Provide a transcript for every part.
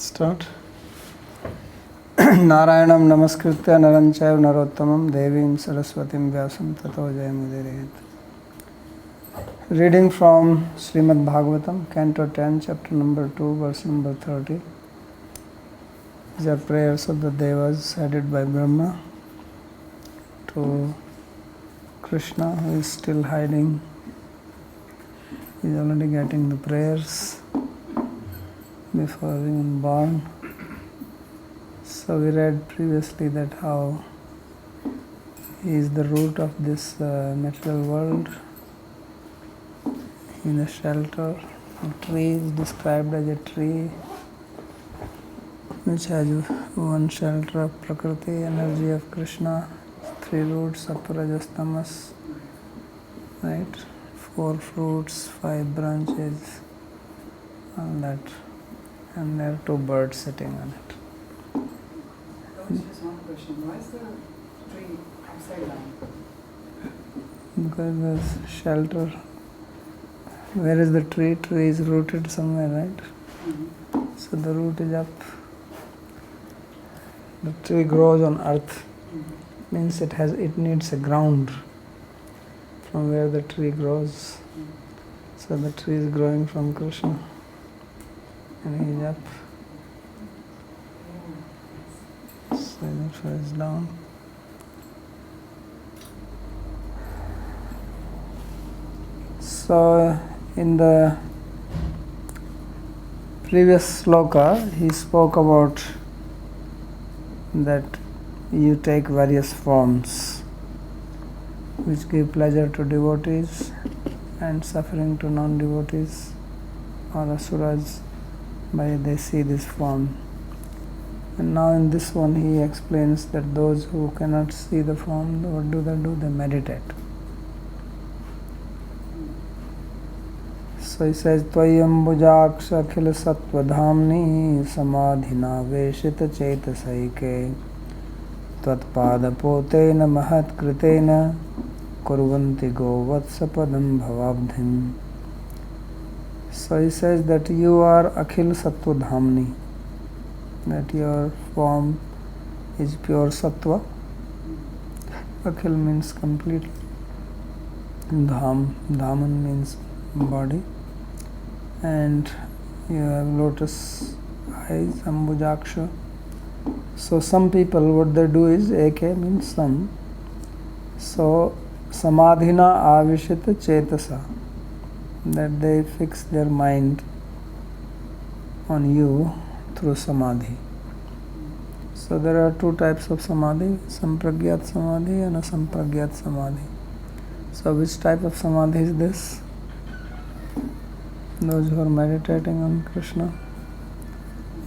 Start. Narayanam namaskritya naram chaiva narottamam devim saraswatim vyasam tato jayamudire. Reading from Srimad Bhagavatam, Canto 10, chapter number 2, verse number 30. These are prayers of the Devas headed by Brahma to Krishna, who is still hiding. He is already getting the prayers before being born. So we read previously that how he is the root of this material world. In the shelter, a tree is described as a tree which has one shelter of Prakriti, energy of Krishna, three roots, Sattva, Rajas, Tamas, right? 4 fruits, 5 branches, all that. And there are 2 birds sitting on it. Just one question. Why is the tree upside down? Because there's shelter. Where is the tree? Tree is rooted somewhere, right? Mm-hmm. So the root is up. The tree grows on earth. Mm-hmm. Means it needs a ground from where the tree grows. So the tree is growing from Krishna. And he is up. So therefore is down. So in the previous sloka, he spoke about that you take various forms which give pleasure to devotees and suffering to non-devotees or asuras by they see this form. And now in this one he explains that those who cannot see the form, what do? They meditate. So he says, Tvayambujaksha akhila sattva dhamni samadhina veshita chetasaike tvatpada potena mahat kritena kurvanti govatsapadam bhavabdhim. So he says that you are akhil sattva dhamni, that your form is pure sattva. Akhil means complete. Dhaman means body. And you have lotus eyes, ambujaksha. So some people, what they do is, eke means some. So samadhina avishita chetasa, that they fix their mind on you through samadhi. So there are 2 types of samadhi, sampragyat samadhi and asampragyat samadhi. So which type of samadhi is this? Those who are meditating on Krishna.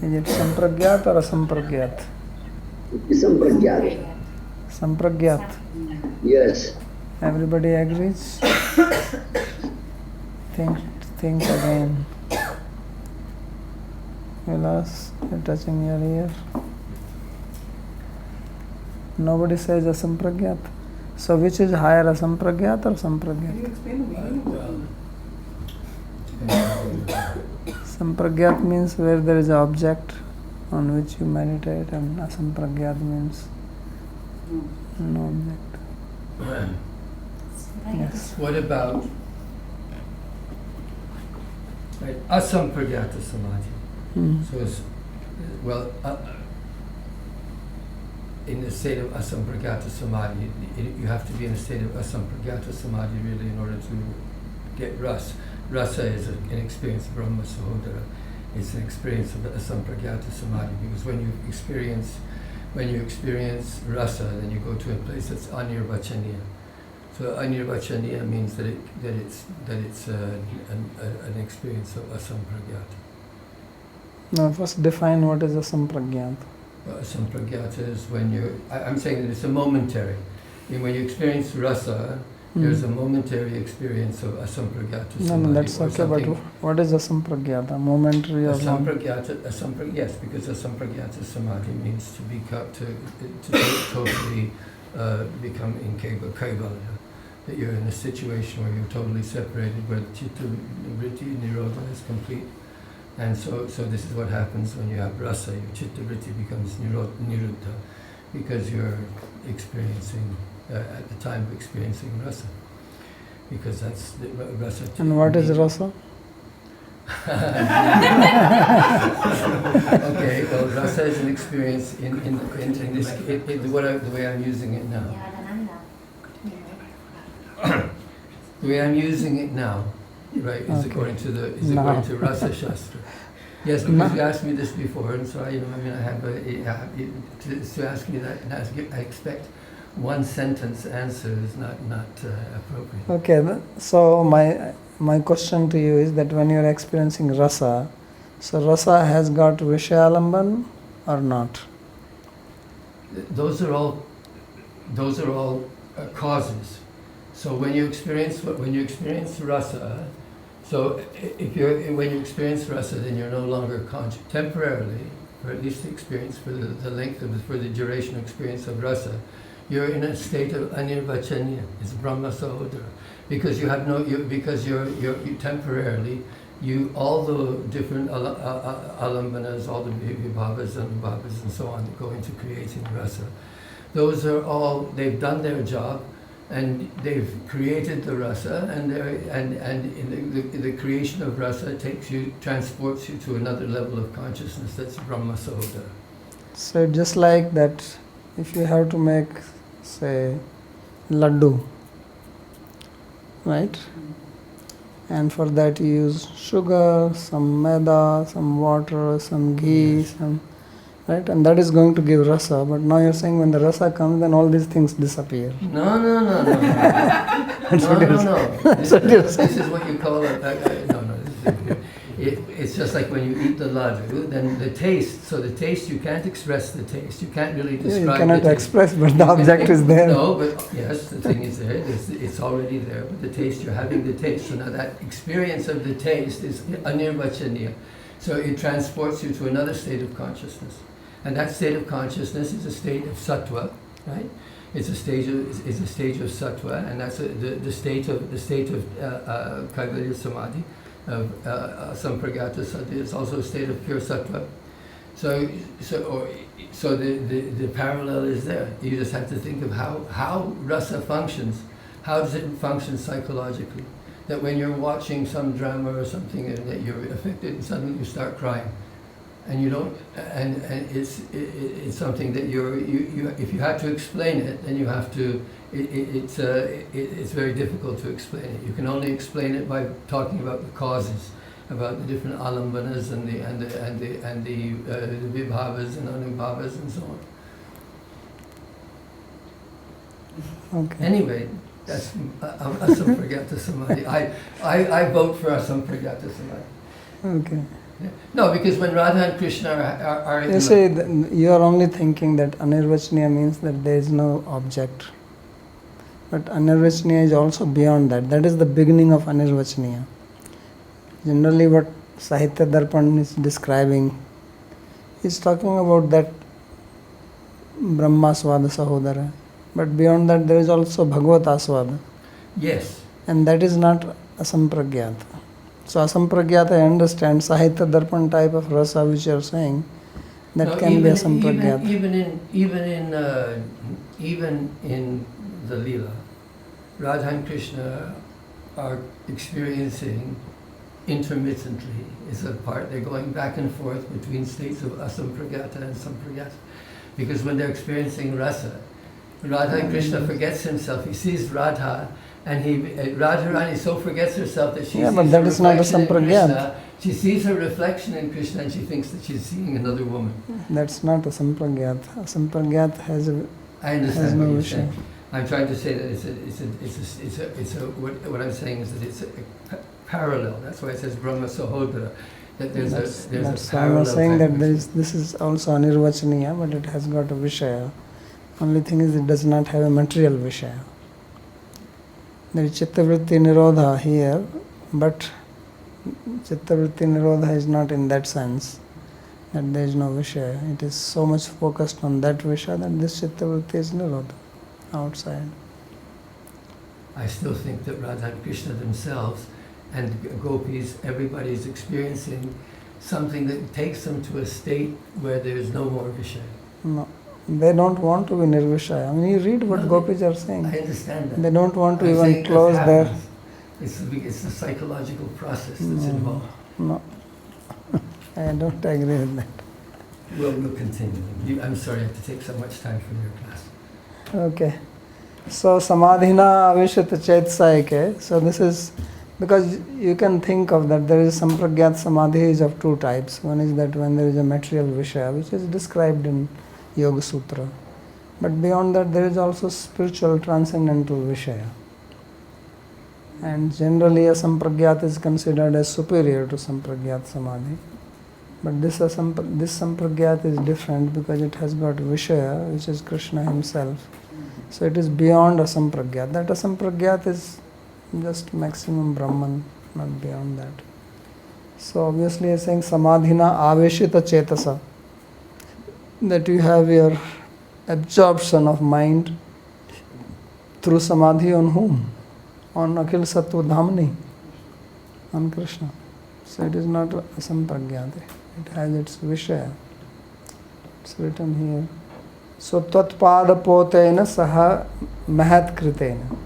Is it sampragyat or asampragyat? Sampragyat. Sampragyat. Yes. Everybody agrees? Think again. Vilas, you're touching your ear. Nobody says asampragyat. So which is higher, asampragyat or sampragyat? Can you explain the meaning of Sampragyat means where there is an object on which you meditate, and asampragyat means no object. Yes. What about asampragyata samadhi? So it's, well, in the state of asampragyata samadhi, you have to be in a state of asampragyata samadhi really in order to get rasa. Rasa is an experience of Brahma Sahodara. It's an experience of asampragyata samadhi, because when you experience rasa, then you go to a place that's anirvachaniya. So anirvachaniya means that it's an experience of asampragyata. Now first define what is asampragyat. Asampragyata is when I'm saying that it's a momentary. When you experience rasa, there's a momentary experience of asampragyata samadhi. No, that's okay, but what is asampragyata? Momentary or asampragyata, yes, because asampragyata samadhi means to totally become in kaivalya. That you're in a situation where you're totally separated, where chitta vritti nirodha is complete, And so this is what happens when you have rasa. Your chitta vritti becomes niruddha, because you're experiencing, at the time of experiencing rasa. Because that's the rasa. And what is rasa? Okay, well, rasa is an experience in this, the way I'm using it now. The way I'm using it now, right, is Okay. according to Now. Rasa Shastra. Yes, because you asked me this before, and so I have to ask me that, and I expect one sentence answer is not appropriate. Okay, so my question to you is that when you're experiencing rasa, so rasa has got Vishayalamban or not? Those are all causes. So when you experience rasa, so when you experience rasa, then you're no longer conscious temporarily, or at least the experience for the duration of experience of rasa. You're in a state of anirvachaniya. It's Brahma Sahodara, because you temporarily all the different alambanas, all the vibhavas and vibhavas and so on that go into creating rasa. Those are all, they've done their job, and they've created the rasa, and in the creation of rasa transports you to another level of consciousness. That's Brahma Sahodara. So just like that, if you have to make, say, laddu, right? And for that you use sugar, some maida, some water, some ghee, right? And that is going to give rasa. But now you're saying when the rasa comes, then all these things disappear. No. This is what you call it's just like when you eat the laddu, then the taste, you can't express the taste. You can't really describe you cannot the express, but the object is there. No, but yes, the thing is there. It's already there. But the taste, you're having the taste. So now that experience of the taste is anirvachaniya. So it transports you to another state of consciousness. And that state of consciousness is a state of sattva, right? It's a stage of sattva, and that's the state of kaivalya samadhi, of sampragata samadhi. It's also a state of pure sattva. So the parallel is there. You just have to think of how rasa functions. How does it function psychologically? That when you're watching some drama or something and that you're affected, and suddenly you start crying. And you don't, and it's something that if you have to explain it, then you have to. It's very difficult to explain it. You can only explain it by talking about the causes, about the different alambanas and the vibhavas and anubhavas and so on. Okay. Anyway, that's asampragata samadhi. I vote for asampragata samadhi. Okay. Yeah. No, because when Radha and Krishna are You say you are only thinking that anirvachaniya means that there is no object. But anirvachaniya is also beyond that. That is the beginning of anirvachaniya. Generally what Sahitya Darpan is describing is talking about that Brahma Swada Sahodara. But beyond that there is also Bhagavad Aswada. Yes. And that is not asampragyata. So asampragyata, I understand, Sahitya Darpan type of rasa which you are saying, that can be asampragyata. Even in the Leela, Radha and Krishna are experiencing intermittently. It's a part, they're going back and forth between states of asampragyata and sampragyata. Because when they're experiencing rasa, Radha and Krishna forgets himself. He sees Radha, and Radharani so forgets herself that she sees but that her is not a reflection in sampragyat. Krishna. She sees her reflection in Krishna, and she thinks that she's seeing another woman. That's not a sampragyata. A sampragyata has I has understand no what you're vision. saying. I'm trying to say that what I'm saying is that it's a parallel. That's why it says Brahma Sahodara. That there's a parallel. I'm saying type that of this is also anirvachaniya, but it has got a vishaya. Only thing is it does not have a material vishaya. There is chittavritti nirodha here, but chittavritti nirodha is not in that sense that there is no vishaya. It is so much focused on that vishaya that this chittavritti is nirodha outside. I still think that Radha and Krishna themselves and gopis, everybody is experiencing something that takes them to a state where there is no more Vishaya. No, they don't want to be Nirvishaya. I mean, you read what No, Gopis are saying. I understand that. They don't want to I'm even saying close that their. happens. It's the psychological process that's No. involved. No, I don't agree with that. Well, we'll continue. I'm sorry I have to take so much time from your class. Okay. So Samadhina Avishita Chetsaike. So this is because you can think of that there is Sampragyat Samadhi is of two types. One is that when there is a material Vishaya, which is described in Yoga Sutra. But beyond that there is also spiritual transcendental Vishaya. And generally a Sampragyat is considered as superior to Sampragyat Samadhi. But this Sampragyat is different because it has got Vishaya, which is Krishna himself. So it is beyond Asampragyat. That Asampragyat is just maximum Brahman, not beyond that. So obviously he is saying Samadhina Aveshita Chetasa. That you have your absorption of mind through Samadhi on whom? On Akhil Sattva Dhamani, on Krishna. So it is not Asampragyat. It has its Vishaya. It's written here. So Tatpada Potena Saha Mahat Kritena.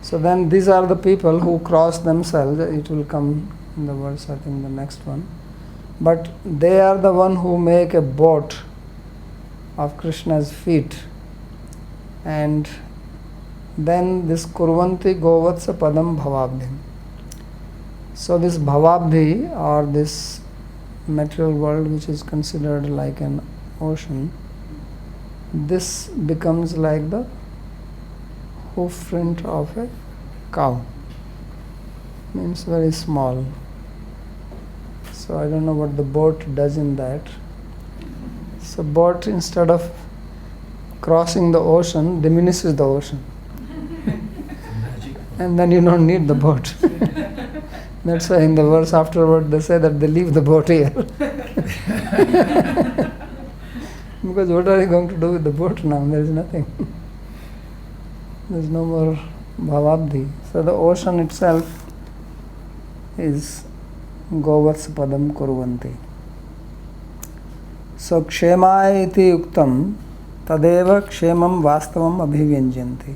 So then these are the people who cross themselves. It will come in the verse, I think the next one. But they are the one who make a boat of Krishna's feet. And then this Kurvanti Govatsa Padam Bhavabdhim. So this Bhavabdhi, or this material world which is considered like an ocean, this becomes like the hoof print of a cow. Means very small. So I don't know what the boat does in that. So boat, instead of crossing the ocean, diminishes the ocean. Magic. And then you don't need the boat. That's why in the verse afterward they say that they leave the boat here. Because what are you going to do with the boat now? There is nothing. There is no more bhavabdhi. So the ocean itself is Govats Padam Kurvanti. So Kshemaya iti uktam tadeva kshemam vastavam abhivyanjanti.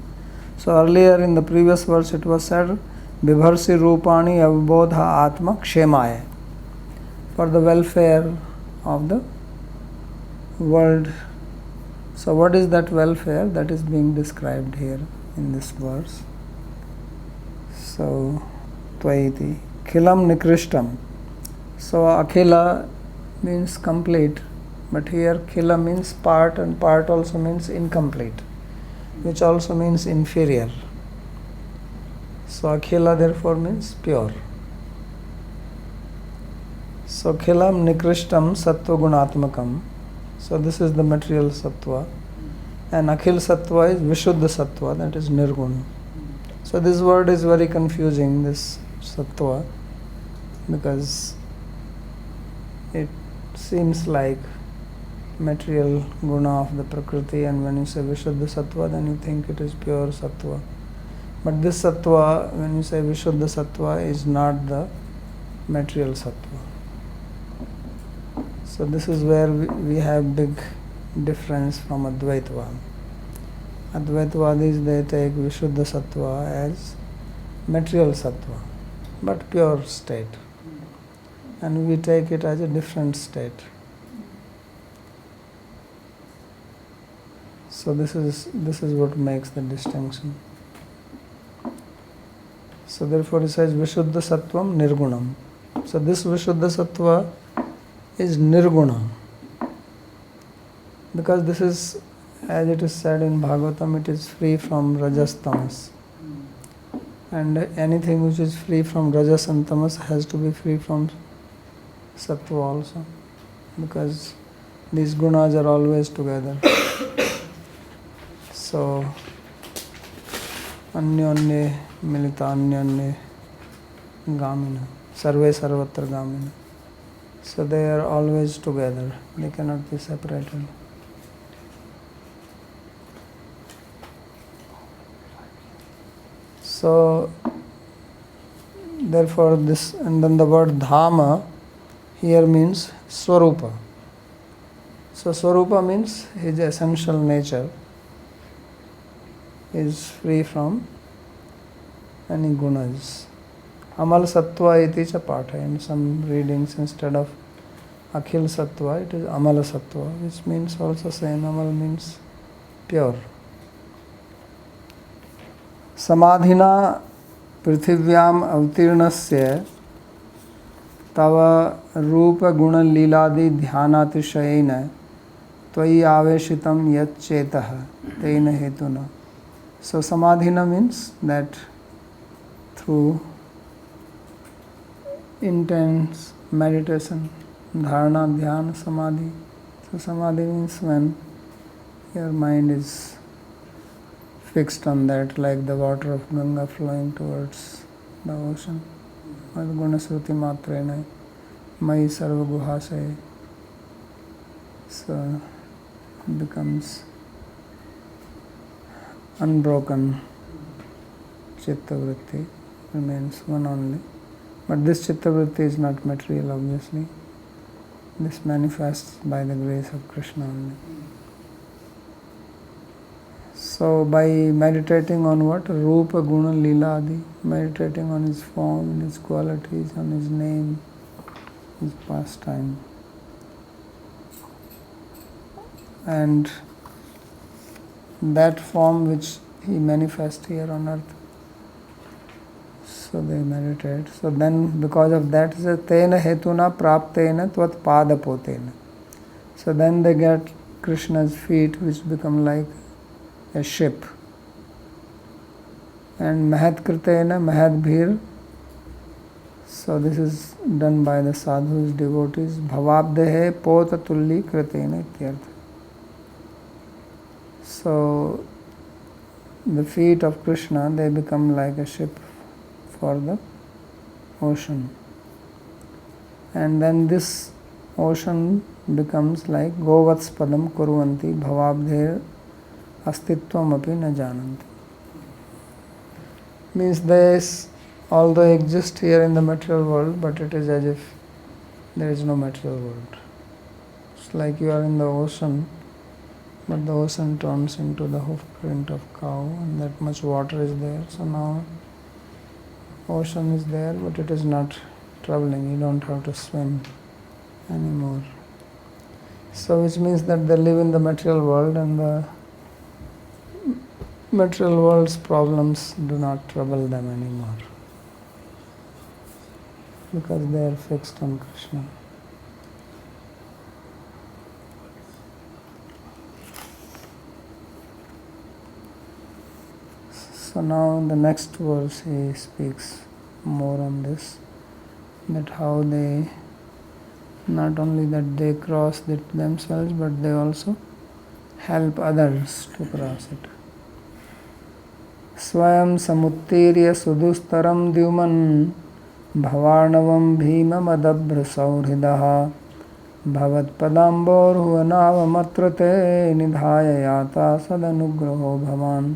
So earlier in the previous verse it was said Vibharsi Rupani Avibodha Atma Kshemaya, for the welfare of the world. So what is that welfare? That is being described here in this verse. So Tvaiti Khilam Nikrishtam. So Akhila means complete, but here Khila means part, and part also means incomplete, which also means inferior. So Akhila therefore means pure. So Khilam Nikrishtam Sattva Gunatmakam. So this is the material Sattva. And Akhil Sattva is Vishuddha Sattva, that is Nirguna. So this word is very confusing, this Sattva, because it seems like material guna of the Prakriti, and when you say Vishuddha Sattva, then you think it is pure Sattva. But this Sattva, when you say Vishuddha Sattva, is not the material Sattva. So this is where we have big difference from Advaitavad. Advaitavadis, they take Vishuddha Sattva as material Sattva, but pure state. And we take it as a different state. So this is what makes the distinction. So therefore it says Vishuddha Sattvam Nirgunam. So this Vishuddha Sattva is Nirguna. Because this is, as it is said in Bhagavatam, it is free from Rajas Tamas. And anything which is free from Rajas and Tamas has to be free from Sattva also. Because these gunas are always together. So, Anyonye Milita Anyonye Gamina. Sarve Sarvatra Gamina. So they are always together. They cannot be separated. So, therefore this, and then the word Dhama here means Swarupa. So Swarupa means his essential nature is free from any gunas. Amal Sattva iti cha patha. In some readings, instead of Akhil Sattva, it is Amala Sattva, which means also same. Amal means pure. Samadhina पृथिव्याम अवतीर्णस्य तव रूप गुण लीलादि ध्यानातिशयेन त्वयि आवेशितं यत् चेतः तेन हेतुना. So samadhina means that through intense meditation, dharana, dhyana, samadhi. So samadhi means when your mind is fixed on that, like the water of Ganga flowing towards the ocean. Gunasruti matrena mai sarva guhasaya. So it becomes unbroken chitta vritti, remains one only. But this chitta vritti is not material, obviously. This manifests by the grace of Krishna only. So by meditating on what? Rupa, Guna, Lila, Adi, meditating on his form, his qualities, on his name, his pastime. And that form which he manifests here on earth. So they meditate. So then because of that, it says, Tena hetuna praptena tvat padapotena. So then they get Krishna's feet, which become like a ship. And Mahat Kritena, Mahat Bhir. So this is done by the sadhus, devotees. Bhavabdehe pota tulli kritena ityartha. So the feet of Krishna, they become like a ship for the ocean. And then this ocean becomes like Govats Padam Kurvanti Bhavabdher Astitvam api na jananti. Means this, although exist here in the material world, but it is as if there is no material world. It's like you are in the ocean, but the ocean turns into the hoof print of cow, and that much water is there. So now ocean is there, but it is not troubling. You don't have to swim anymore. So which means that they live in the material world, and the material world's problems do not trouble them anymore, because they are fixed on Krishna. So now the next verse he speaks more on this, that how they, not only that they cross it themselves, but they also help others to cross it. Swayam samuttirya sudustaram dyuman bhavarnavam bhima madabhra sauhridaha bhavat padambor huvanava matrate nidhaya yata sadanugraho bhavan.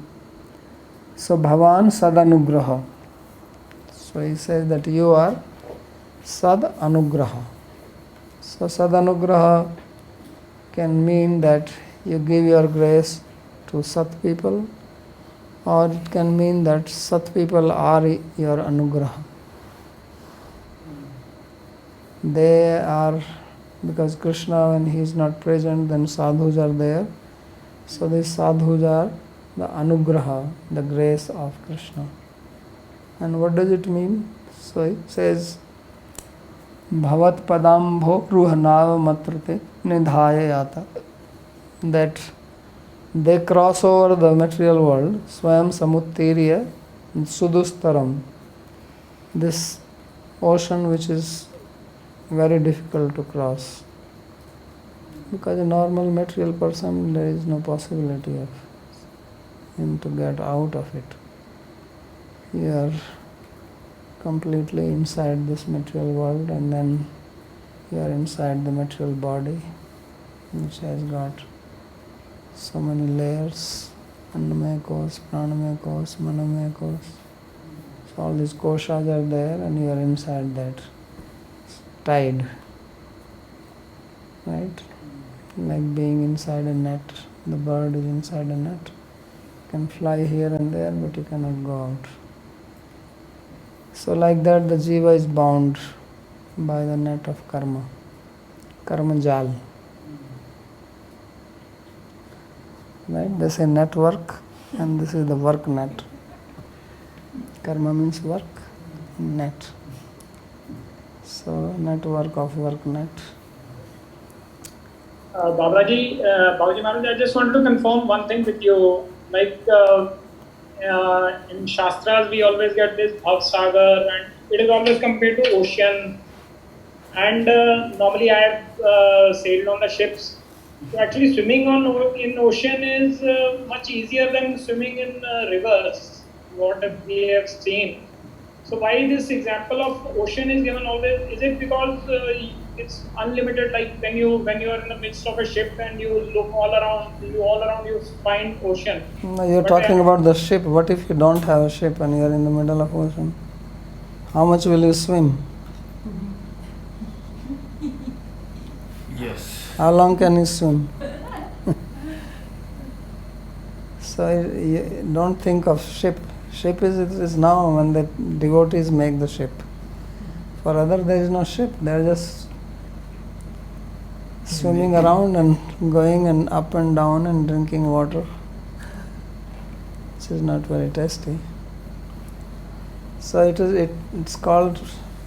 So bhavan sadanugraha. So he says that you are sadanugraha. So sadanugraha can mean that you give your grace to Sat people, or it can mean that Sat people are your anugraha. They are, because Krishna, when he is not present, then sadhus are there. So these sadhus are the anugraha, the grace of Krishna. And what does it mean? So it says, Bhavat padambho ruhanav matrate nidhaya yata. That they cross over the material world, swayam samuttirya sudustaram. This ocean which is very difficult to cross. Because a normal material person, there is no possibility of him to get out of it. You are completely inside this material world, and then you are inside the material body, which has got so many layers, annamaya kosh, pranamaya kosh, manamaya kosh. So all these koshas are there, and you are inside that, tied right? Like being inside a net. The bird is inside a net. You can fly here and there, but you cannot go out. So like that, the jiva is bound by the net of karma, karma jal. Right? They say network, and this is the work net. Karma means work, net. So network of work net. Babaji Maharaj, I just wanted to confirm one thing with you. Like in Shastras, we always get this Bhav Sagar, and it is always compared to ocean. And normally I have sailed on the ships. So actually, swimming in ocean is much easier than swimming in rivers. What we have seen. So why this example of ocean is given always? Is it because it's unlimited? Like when you are in the midst of a ship and you look all around you find ocean. No, you're But talking about the ship. What if you don't have a ship and you're in the middle of ocean? How much will you swim? Yes. How long can you swim? So you don't think of ship. Ship is now when the devotees make the ship. For other there is no ship. They are just swimming around and going and up and down and drinking water, which is not very tasty. So it's called,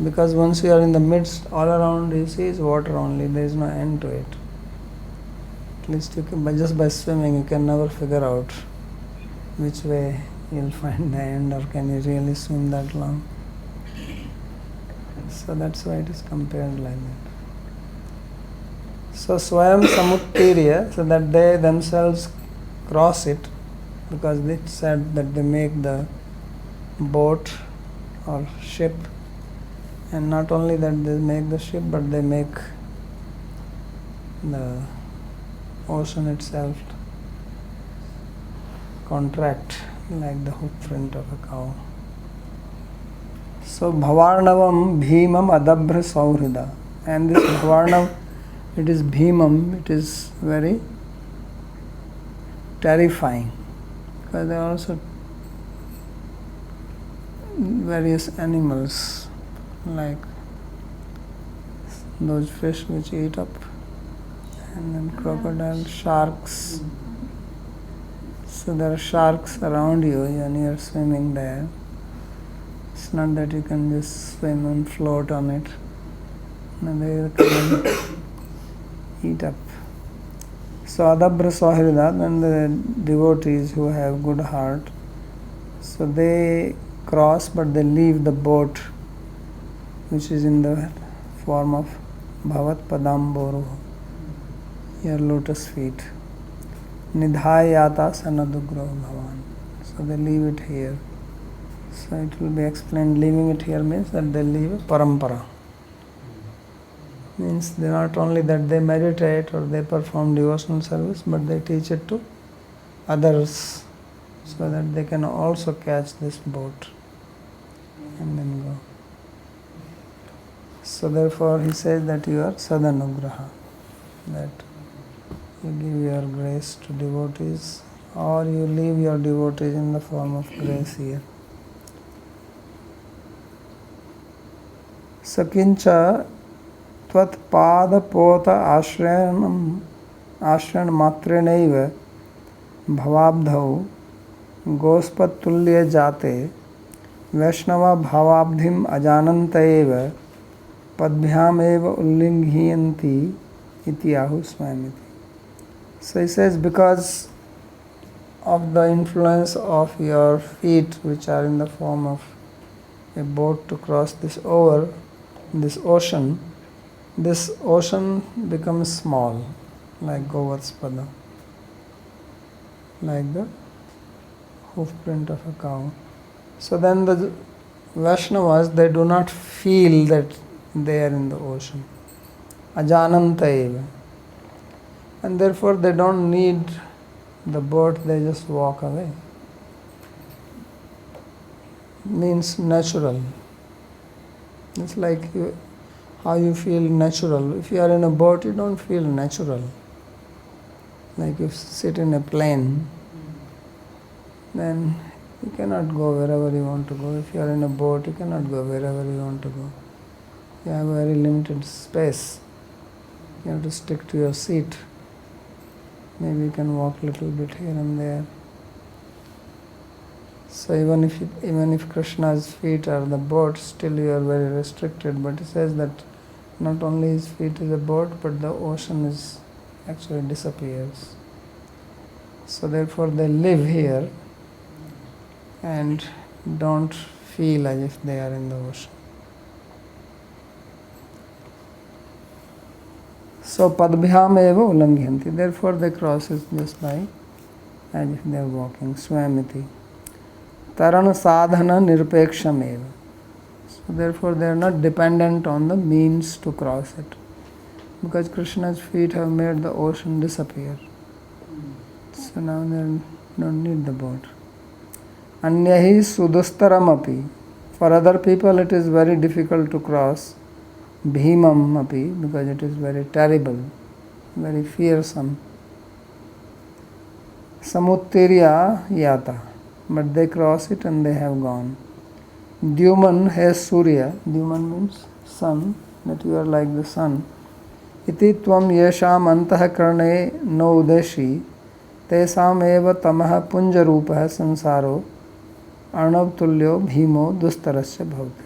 because once you are in the midst, all around you see is water only. There is no end to it. At least you can, just by swimming, you can never figure out which way you'll find the end, or can you really swim that long. So that's why it is compared like that. So Swayam Samuttirya, so that they themselves cross it, because it said that they make the boat or ship, and not only that they make the ship, but they make the ocean itself contract like the hoof print of a cow. So Bhavarnavam Bhimam Adabhra Saurida, and this Bhavarnav, it is Bhimam, it is very terrifying, because there are also various animals like those fish which eat up, and then crocodile, sharks. So there are sharks around you and you are swimming there. It's not that you can just swim and float on it. No, they will come and eat up. So Adabhra Sahrida, and the devotees who have good heart, so they cross, but they leave the boat, which is in the form of Bhavat Padamboru, your lotus feet. Nidhayata Sanadugro Bhavan. So they leave it here. So it will be explained, leaving it here means that they leave a parampara. Means they not only that they meditate or they perform devotional service, but they teach it to others, so that they can also catch this boat and then go. So therefore he says that you are Sadanugraha, that you give your grace to devotees, or you leave your devotees in the form of grace here. Sakincha tvat pada pota ashrayan matrenaiva bhavabdhau gospatulya jate vaishnava bhavabdhim ajananta padbhyam eva ullinghiyanti iti ahu swamiti. So he says, because of the influence of your feet, which are in the form of a boat to cross this ocean becomes small, like Govatspada, like the hoof print of a cow. So then the Vaishnavas, they do not feel that they are in the ocean. Ajananta eva. And therefore they don't need the boat, they just walk away. Means natural. It's like how you feel natural. If you are in a boat, you don't feel natural. Like if you sit in a plane, then you cannot go wherever you want to go. If you are in a boat, you cannot go wherever you want to go. You have very limited space. You have to stick to your seat. Maybe you can walk a little bit here and there. So even if Krishna's feet are the boat, still you are very restricted. But it says that not only his feet is a boat, but the ocean is actually disappears. So therefore they live here and don't feel as if they are in the ocean. So padbhyam eva ulangyanti. Therefore they cross it just by as if they are walking. Swamiti. Tarana sadhana nirpeksham eva. So therefore they are not dependent on the means to cross it. Because Krishna's feet have made the ocean disappear. So now they don't need the boat. Anyahi sudustaram api. For other people it is very difficult to cross. Bhimam api, because it is very terrible, very fearsome. Samuttirya yata, but they cross it and they have gone. Dyuman has Surya. Dyuman means sun, that you are like the sun. Iti tvam yesham antah karne no udeshi tesam eva tamah punjarupah sansaro arnav tulyo bhimo dustarasya bhavati.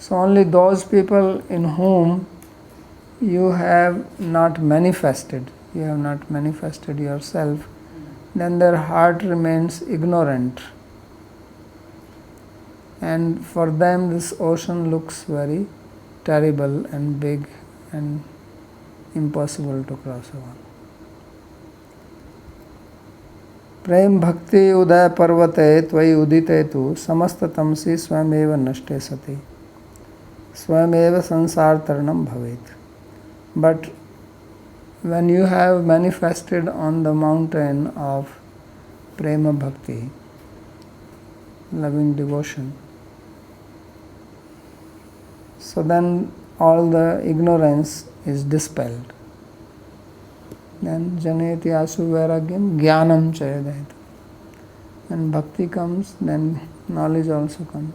So only those people in whom you have not manifested yourself, then their heart remains ignorant. And for them this ocean looks very terrible and big and impossible to cross over. Prem bhakti uday parvate tvai udite tu samasta tamsi swameva nashte sati. Swameva sansar taranam bhavet. But when you have manifested on the mountain of prema bhakti, loving devotion, so then all the ignorance is dispelled. Then janeti asu vairagyam jnanam chayadayat. When bhakti comes, then knowledge also comes.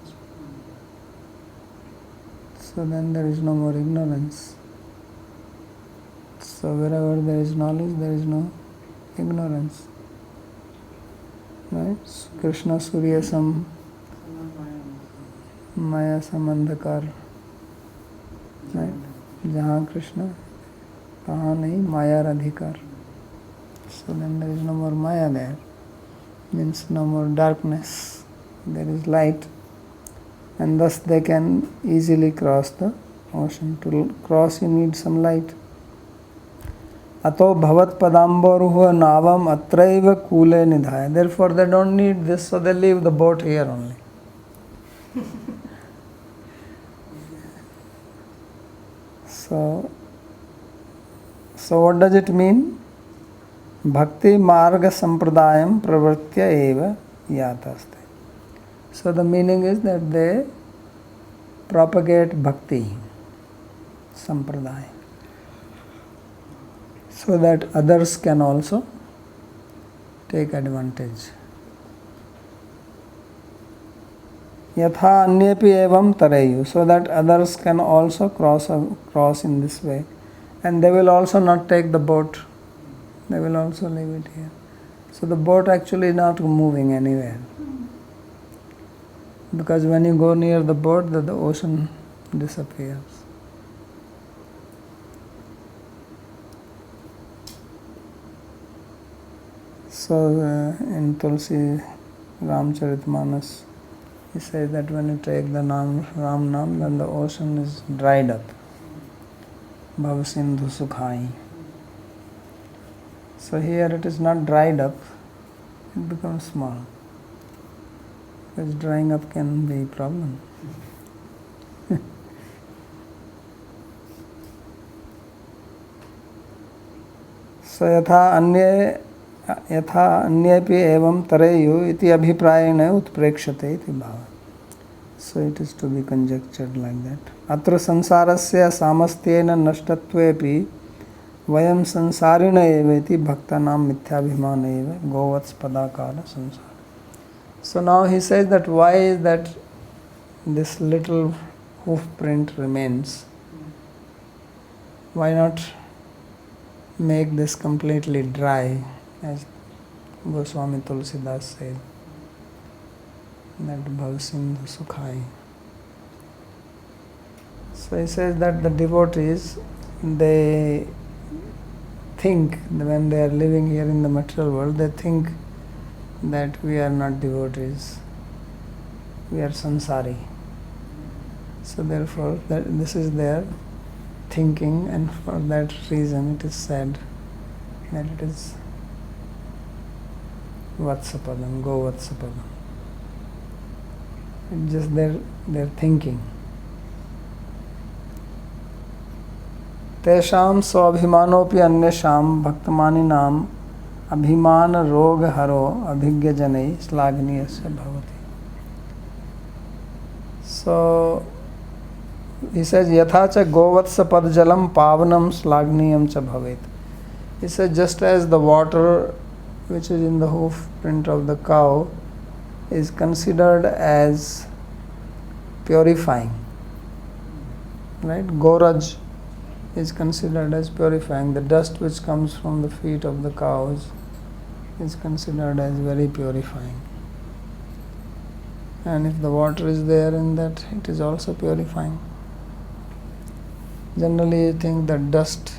So then there is no more ignorance. So wherever there is knowledge, there is no ignorance. Right? Krishna Surya Sam Maya Samandhakar. Right? Jahan Krishna, tahan nahi Maya Radhikar. So then there is no more Maya there. Means no more darkness. There is light. And thus they can easily cross the ocean. To cross you need some light. Ato bhavat padambaruha navam atraiva kule nidhaya. Therefore they don't need this, so they leave the boat here only. So what does it mean? Bhakti marga sampradayam pravritya eva yataste. So the meaning is that they propagate bhakti sampradaya, so that others can also take advantage. Yatha anyepi evam tareyu, so that others can also cross in this way, and they will also not take the boat. They will also leave it here. So the boat actually is not moving anywhere. Because when you go near the boat, the ocean disappears. So in Tulsi Ramcharitmanas, he says that when you take the Ram Nam, then the ocean is dried up. Bhavasindhu Sukhai. So here it is not dried up, it becomes small. Because drying up can be a problem. So yatha अन्येपि एवं तरेयु इति अभिप्रायेण उत्प्रेक्ष्यते इति भावः. So it is to be conjectured like that. Atra sansarasya samasthena nashtatvepi vayam sansarina eveti bhaktanam mithyabhimana eva govats padakala sansara. So now he says that why is that this little hoof print remains? Why not make this completely dry, as Goswami Tulsidas said, that Bhavsindhu Sukhai. So he says that the devotees, they think, when they are living here in the material world, they think that we are not devotees, we are sansari. So therefore, this is their thinking, and for that reason it is said that it is Vatsapadam, Go Vatsapadam. It's just their thinking. तेषां स्वाभिमानोपि अन्येषां भक्तमानिनां अभिमान रोग हरो अभिज्ञ जनैः श्लाघनीयस्य भवति. So he says यथा च गोवत्स पदजलं पावनं श्लाघनीयं च भवेत्. He says just as the water which is in the hoof print of the cow is considered as purifying, right? Goraj is considered as purifying. The dust which comes from the feet of the cows is considered as very purifying. And if the water is there in that, it is also purifying. Generally you think that dust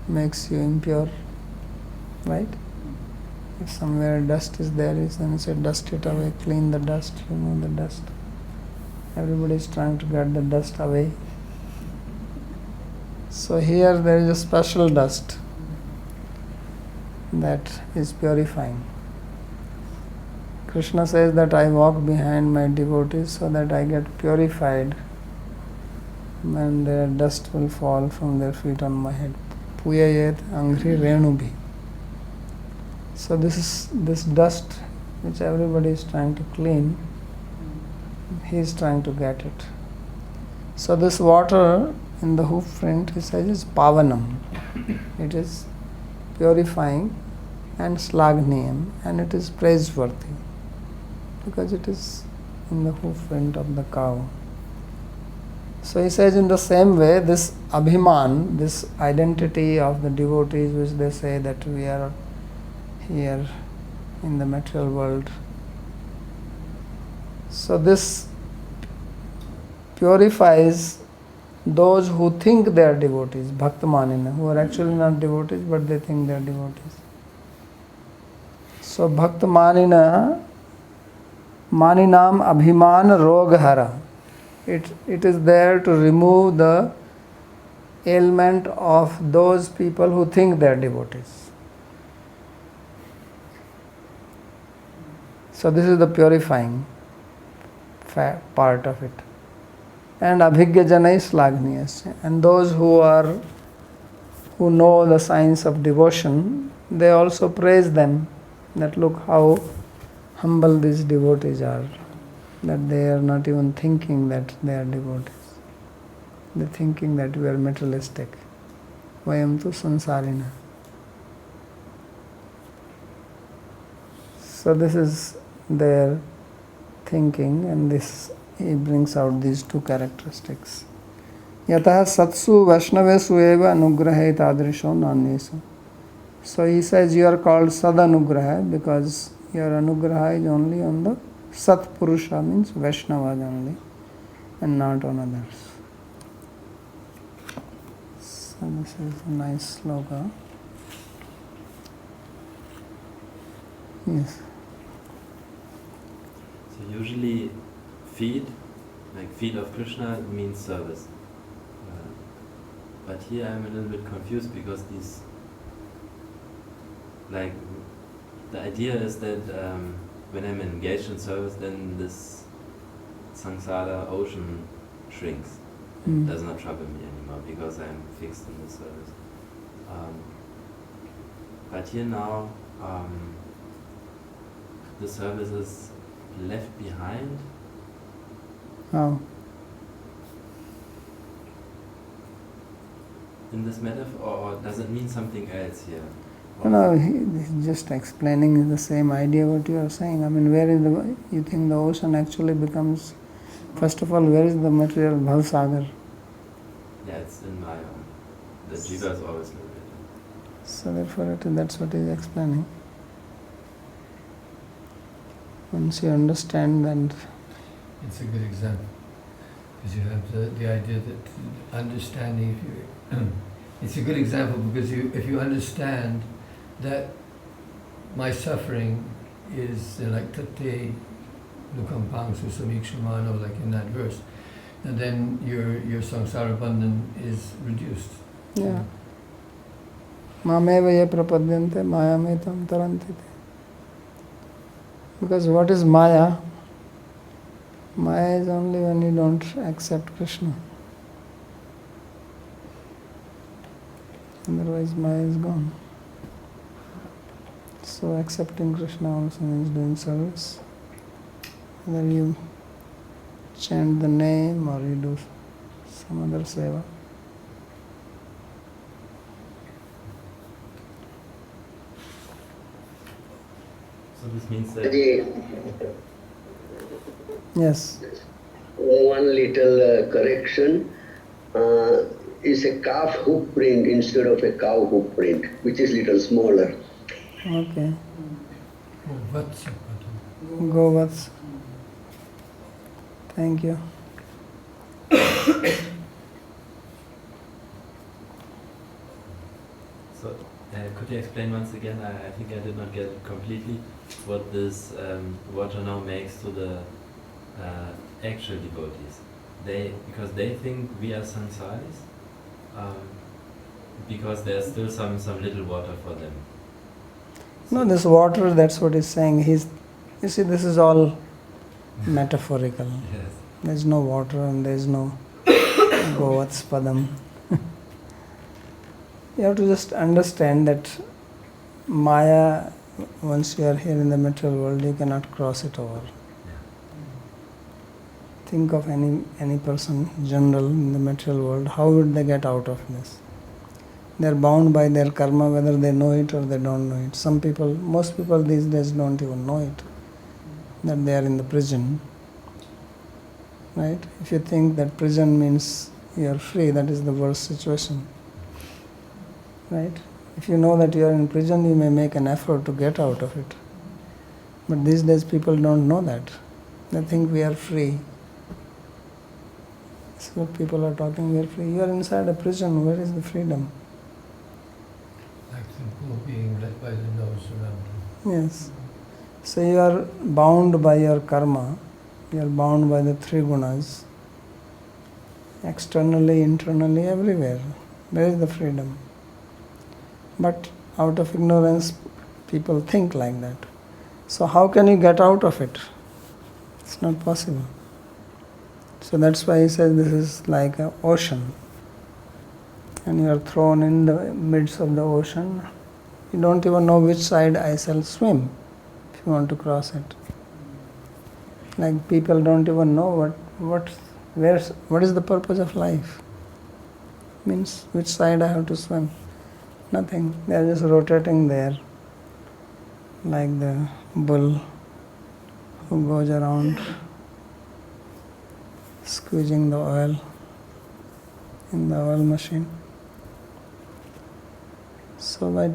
makes you impure, right? If somewhere dust is there, then you say dust it away, clean the dust, remove the dust. Everybody is trying to get the dust away. So here there is a special dust that is purifying. Krishna says that I walk behind my devotees so that I get purified when their dust will fall from their feet on my head. Puyayet angri renubhi. So this dust which everybody is trying to clean, he is trying to get it. So this water in the hoof print, he says, is pavanam. It is purifying and slagniyam, and it is praiseworthy because it is in the hoof print of the cow. So he says in the same way, this abhiman, this identity of the devotees which they say that we are here in the material world. So this purifies those who think they are devotees, bhaktamanina, who are actually not devotees but they think they are devotees. So bhaktamanina, maninam abhiman roghara. It is there to remove the ailment of those people who think they are devotees. So this is the purifying part of it. And abhigya janai slagniyasya. And those who know the science of devotion, they also praise them, that look how humble these devotees are, that they are not even thinking that they are devotees. They are thinking that we are materialistic. Vayam tu sansarina. So this is their thinking, and this he brings out these two characteristics. Yatah satsu vaishnavesu eva anugrahe tadrisho nanyeshu. So he says you are called sadanugraha because your anugraha is only on the Sat Purusha, means Vaishnavas only, and not on others. So this is a nice sloka. Yes. So usually feet of Krishna means service. But here I'm a little bit confused because these, like, the idea is that when I'm engaged in service, then this samsara ocean shrinks. It does not trouble me anymore because I'm fixed in the service. But here now, the service is left behind How? In this metaphor, or does it mean something else here? No, he's just explaining the same idea what you are saying. I mean, where is you think the ocean actually becomes, first of all, where is the material Bhavsagar? Yeah, it's in my own. The jiva is always liberated. So therefore that's what he's explaining. Once you understand that, It's a good example. Because you have the idea that understanding, if you, it's a good example because if you understand that my suffering is like tate nukampang susamikshumano, like in that verse, and then your samsara bandhan is reduced. yeah. Mameva ye prapadyante mayametam tarantite. Because what is Maya? Maya is only when you don't accept Krishna. Otherwise Maya is gone. So accepting Krishna also means doing service. Whether you chant the name or you do some other seva. So this means that Yes. One little correction. Is a calf hoof print instead of a cow hoof print, which is little smaller. Okay. Oh, vatsa padam. Go Vats. Thank you. So, could you explain once again? I think I did not get it completely. What this water now makes to the actual devotees? Because they think we are samsaris, because there's still some little water for them. No, this water, that's what he's saying. You see, this is all metaphorical. Yes. There's no water and there's no Govats Padam. You have to just understand that Maya, once you are here in the material world, you cannot cross it over. Think of any person, general in the material world, how would they get out of this? They are bound by their karma, whether they know it or they don't know it. Most people these days don't even know it, that they are in the prison. Right? If you think that prison means you are free, that is the worst situation. Right? If you know that you are in prison, you may make an effort to get out of it. But these days people don't know that. They think we are free. That's what people are talking, we are free. You are inside a prison, where is the freedom? Like the bull being led by the nose around. Yes. So you are bound by your karma, you are bound by the three gunas, externally, internally, everywhere. Where is the freedom? But out of ignorance, people think like that. So how can you get out of it? It's not possible. So that's why he says this is like an ocean. And you are thrown in the midst of the ocean. You don't even know which side I shall swim if you want to cross it. Like people don't even know what is the purpose of life. Means which side I have to swim. Nothing. They are just rotating there, like the bull who goes around squeezing the oil in the oil machine. So by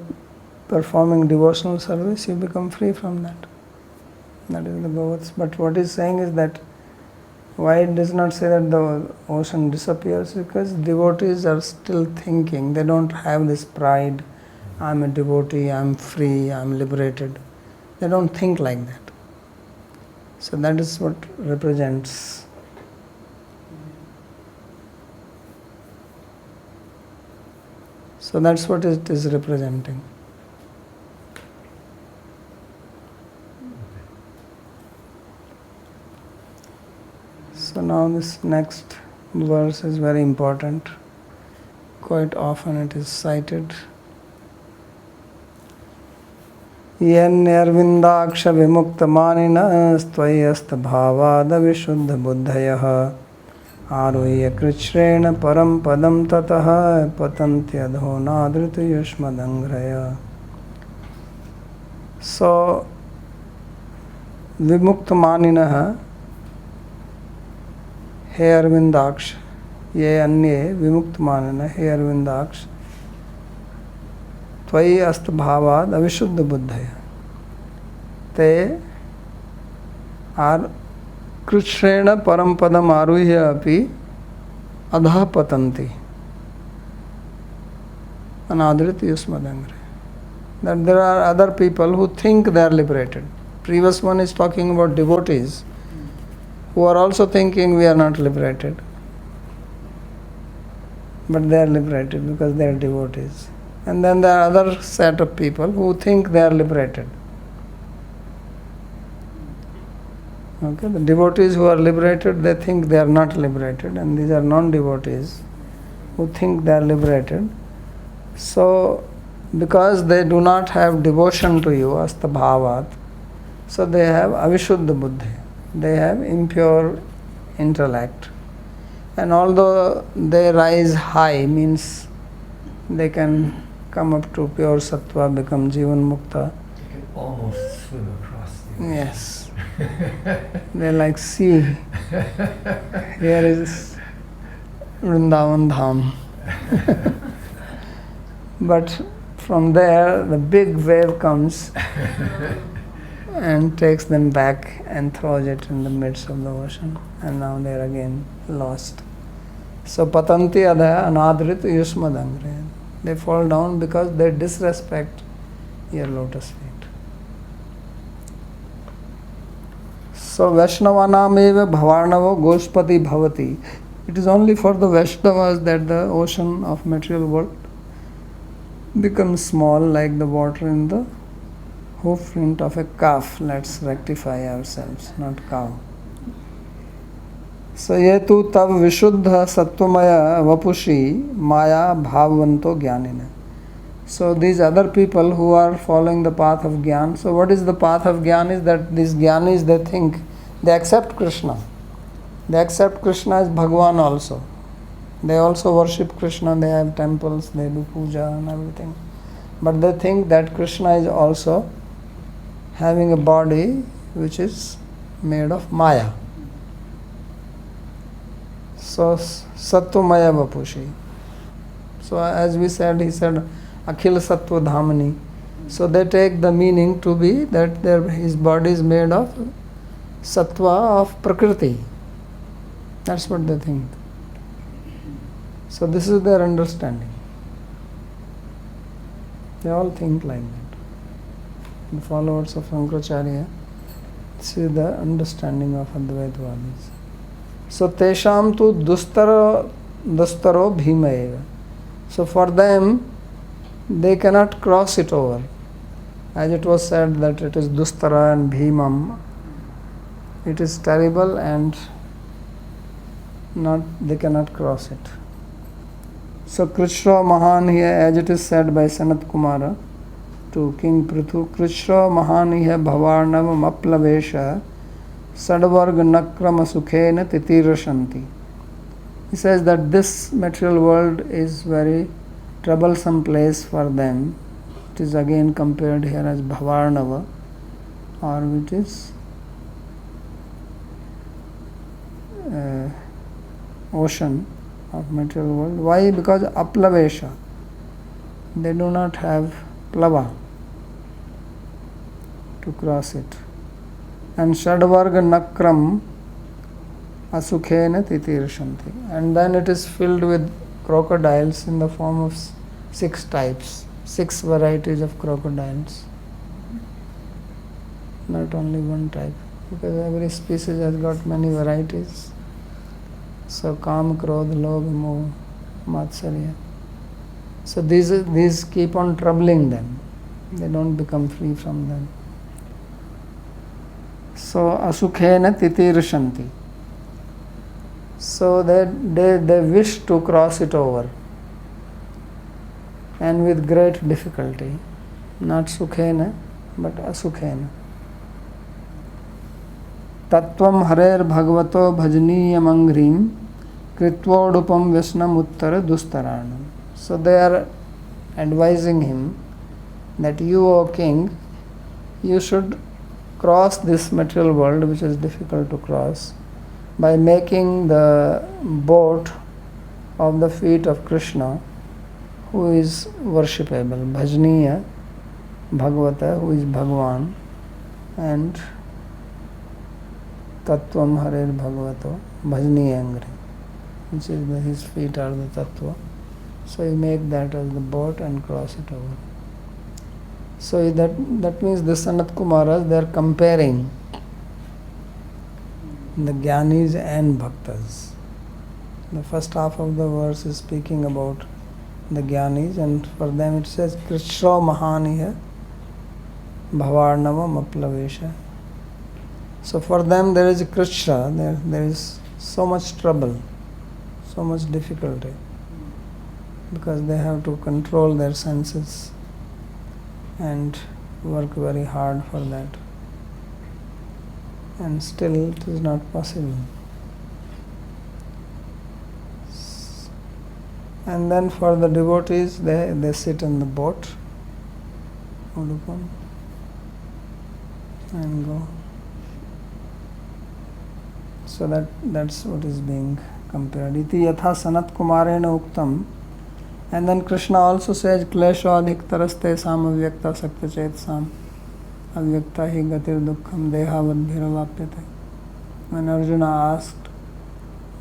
performing devotional service, you become free from that. That is the Govats. But what he's saying is that why it does not say that the ocean disappears? Because devotees are still thinking. They don't have this pride. I'm a devotee, I'm free, I'm liberated. They don't think like that. So that is what represents. So that's what it is representing. So now this next verse is very important. Quite often it is cited. यन्यर्विन्दाक्ष विमुक्तमानिनस्त्वय्यस्तभावादविशुद्धबुद्धयः आरुह्य कृच्छ्रेण परं पदं ततः पतन्त्यधोनादृतयुष्मदङ्घ्रय. So विमुक्तमानिनः हे अरविंदाक्ष, ये अन्ये विमुक्तमानिनः हे अरविंदाक्ष, त्वयि अस्तभावाद अविशुद्ध बुद्धय, ते are कृच्छ्रेण परम पदम आरुह्य अपि अधः पतन्ति अनादृत युष्मदङ्घ्रे. That there are other people who think they are liberated. Previous one is talking about devotees who are also thinking we are not liberated, but they are liberated because they are devotees. And then there are other set of people who think they are liberated. Okay, the devotees who are liberated, they think they are not liberated, and these are non-devotees who think they are liberated. So, because they do not have devotion to you, astabhavat, so they have avishuddha buddhi, they have impure intellect. And although they rise high, means they can come up to pure sattva, become jivan mukta. You can almost swim across the ocean. Yes. They like sea. Here is Vrindavan Dham. But from there, the big wave comes and takes them back and throws it in the midst of the ocean. And now they are again lost. So, patanti adaya anadrit yusmadangre. They fall down because they disrespect your lotus feet. So, Vaishnavanameva bhavarnavo gospati bhavati. It is only for the Vaishnavas that the ocean of material world becomes small like the water in the hoof print of a calf. Let's rectify ourselves, not cow. So, ye tu tav vishuddha sattvamaya vapushi maya bhavvanto jnanina. So, these other people who are following the path of Gyan, so what is the path of Gyan is that these Gyanis, they think, they accept Krishna. They accept Krishna as Bhagwan also. They also worship Krishna, they have temples, they do puja and everything. But they think that Krishna is also having a body which is made of Maya. So, Sattvamaya Vapushi. So, as we said, he said, Akhil Sattva Dhamani. So, they take the meaning to be that his body is made of Sattva of Prakriti. That's what they think. So, this is their understanding. They all think like that. The followers of Shankaracharya, this is the understanding of Advaitavadis. So, tesham tu dustaro bhimayeva. So, for them, they cannot cross it over. As it was said that it is dustara and bhimam. It is terrible and they cannot cross it. So, Krishna Mahan here, as it is said by Sanat Kumara to King Prithu, Krishna Mahan here bhavarnavam aplavesha sadvarg nakrama sukhena titirashanti. He says that this material world is very troublesome place for them. It is again compared here as Bhavarnava, or which is ocean of material world. Why? Because aplavesha. They do not have plava to cross it. And Shadvarga Nakram Asukhena Titirshanti. And then it is filled with crocodiles in the form of 6 types, 6 varieties of crocodiles. Not only one type, because every species has got many varieties. So Kam, Krodh, Lobh, Moh, Matsarya. So these keep on troubling them. They don't become free from them. So Asukhena Titirshanti. So they wish to cross it over, and with great difficulty. Not Sukhena, but asukhena. Tattvam harer bhagavato bhajaniyam angrim kritvodupam vyasnam uttara dustaranam. So they are advising him that you, O king, you should cross this material world which is difficult to cross by making the boat of the feet of Krishna, who is worshipable, bhajaniya, Bhagavata, who is Bhagavan, and Tattvam Harer Bhagavato, Bhajaniyangri, which is his feet are the Tattva. So you make that as the boat and cross it over. So that means the Sanat Kumaras, they are comparing the Jnanis and Bhaktas. The first half of the verse is speaking about the Jnanis, and for them it says Krishna Mahaniya Bhavarnava Maplavesha. So for them there is a Krishna, there is so much trouble, so much difficulty, because they have to control their senses and work very hard for that. And still it is not possible. And then for the devotees, they sit in the boat, Udupam, and go. So that's what is being compared. Iti yatha Sanat Kumarena Uktam. And then Krishna also says, Klesho adhik taraste sam avyakta sakta chet sam avyakta hi gatir dukkham dehavad bhiravapyate. When Arjuna asked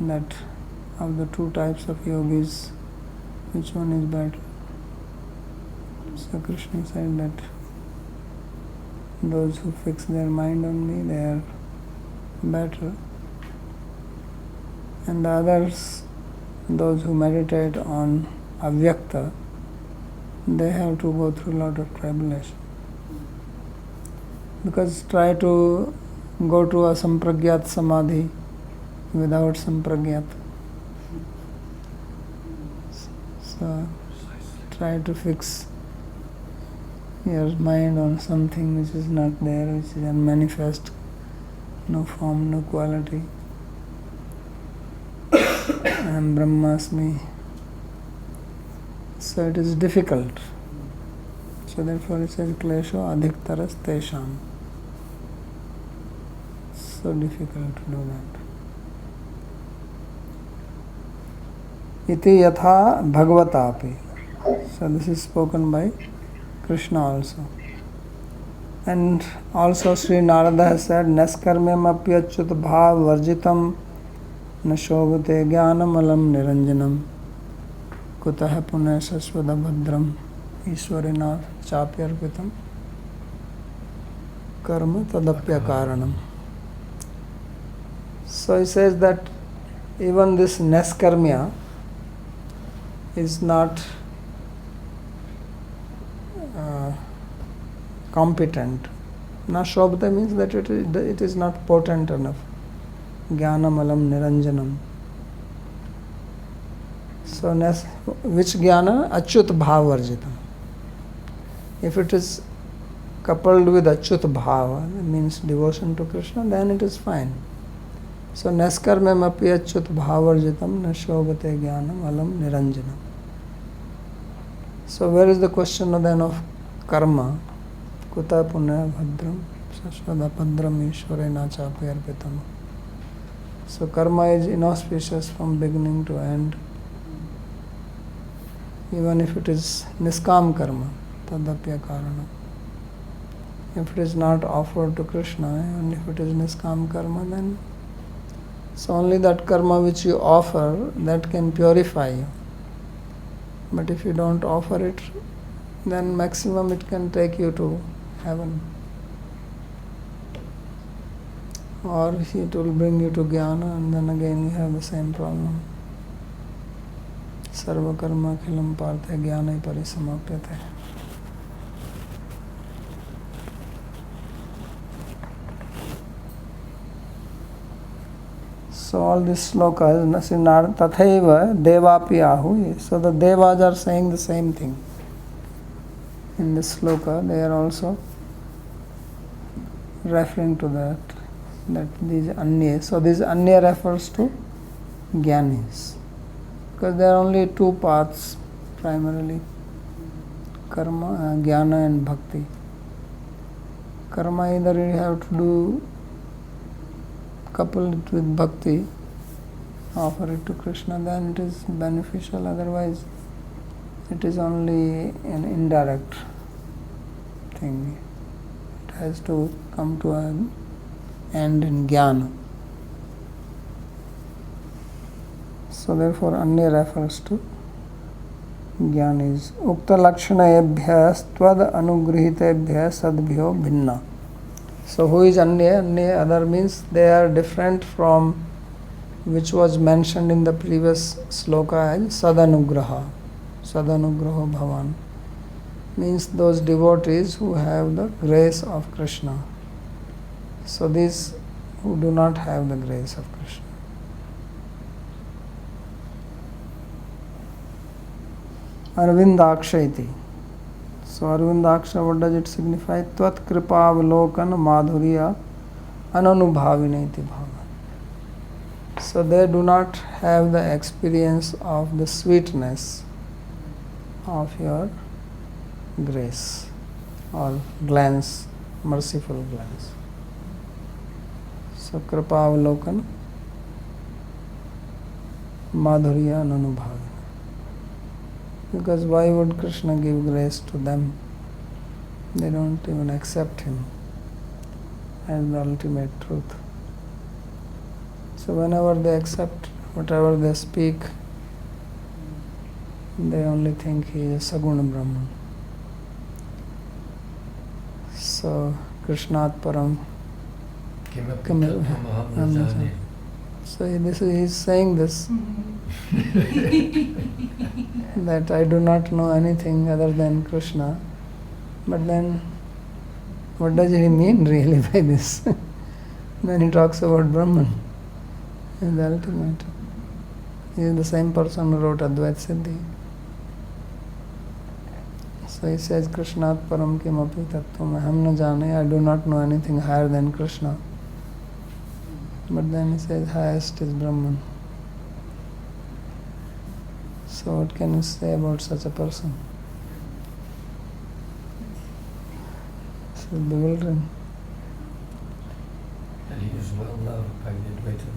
that of the two types of yogis, which one is better? So Krishna said that those who fix their mind on me, they are better. And the others, those who meditate on avyakta, they have to go through a lot of tribulation. Because try to go to a sampragyat samadhi without sampragyat. So try to fix your mind on something which is not there, which is unmanifest, no form, no quality. I am Brahmasmi. So it is difficult. So therefore it says Klesho adhik taras tesham. So difficult to do that. Iti yatha bhagavatapi. So this is spoken by Krishna also. And also Sri Narada has said, Naskarmem apyachyut bhav varjitam na shobhate jnanam alam niranjanam kutah punah sasvada bhadram ishwarena chapyarpitam karma tadapya karanam. So he says that even this neskarmya is not competent. Na shobhata means that it is not potent enough. Jnanam alam niranjanam. So which jnana? Achyut bhava varjitam. If it is coupled with achyut bhava, that means devotion to Krishna, then it is fine. So neskarmem api achyut bhava varjitam na shobhate jnanam alam niranjanam. So where is the question then of karma? Kuta punah bhadram sasvada bhadram ishwarena chapyarpitam. So karma is inauspicious from beginning to end. Even if it is niskam karma, tadapya karana. If it is not offered to Krishna, and if it is niskam karma, then it's only that karma which you offer that can purify you. But if you don't offer it, then maximum it can take you to heaven. Or it will bring you to jnana, and then again you have the same problem. Sarva karma khilam parthe jnana parisamapyate. So all these slokas, Nasinad Tathaiva Devapi Ahu. So the Devas are saying the same thing. In this sloka, they are also referring to that these Anya. So this Anya refers to Jnanis, because there are only two paths primarily, karma, jnana and bhakti. Karma either you have to do, couple it with bhakti, offer it to Krishna, then it is beneficial, otherwise it is only an indirect thing. It has to come to an end in jnana. So therefore Anya refers to Jnanis. Ukta lakshanayebhyas tvad anugrihitebhyas sadbhyo bhinna. So who is Anya? Anya, other means they are different from which was mentioned in the previous sloka as Sadanugraha. Sadanugraho Bhavan. Means those devotees who have the grace of Krishna. So these who do not have the grace of Krishna. Arvindaksha iti. So Arvindaksha, what does it signify? Tvat kripavalokan madhurya ananubhavine iti bhava. So they do not have the experience of the sweetness of your grace or glance, merciful glance. So kripavalokan madhurya ananubhavine. Because why would Krishna give grace to them? They don't even accept him as the ultimate truth. So whenever they accept whatever they speak, they only think he is Saguna Brahman. So Krishnat Param. So he is saying this, that I do not know anything other than Krishna. But then, what does he mean really by this? Then he talks about Brahman as the ultimate. He is the same person who wrote Advaita Siddhi. So he says, Krishnat param kimapi tattvam aham na jane, I do not know anything higher than Krishna. But then he says, highest is Brahman. So what can you say about such a person? So bewildering. And he is well loved by the Advaita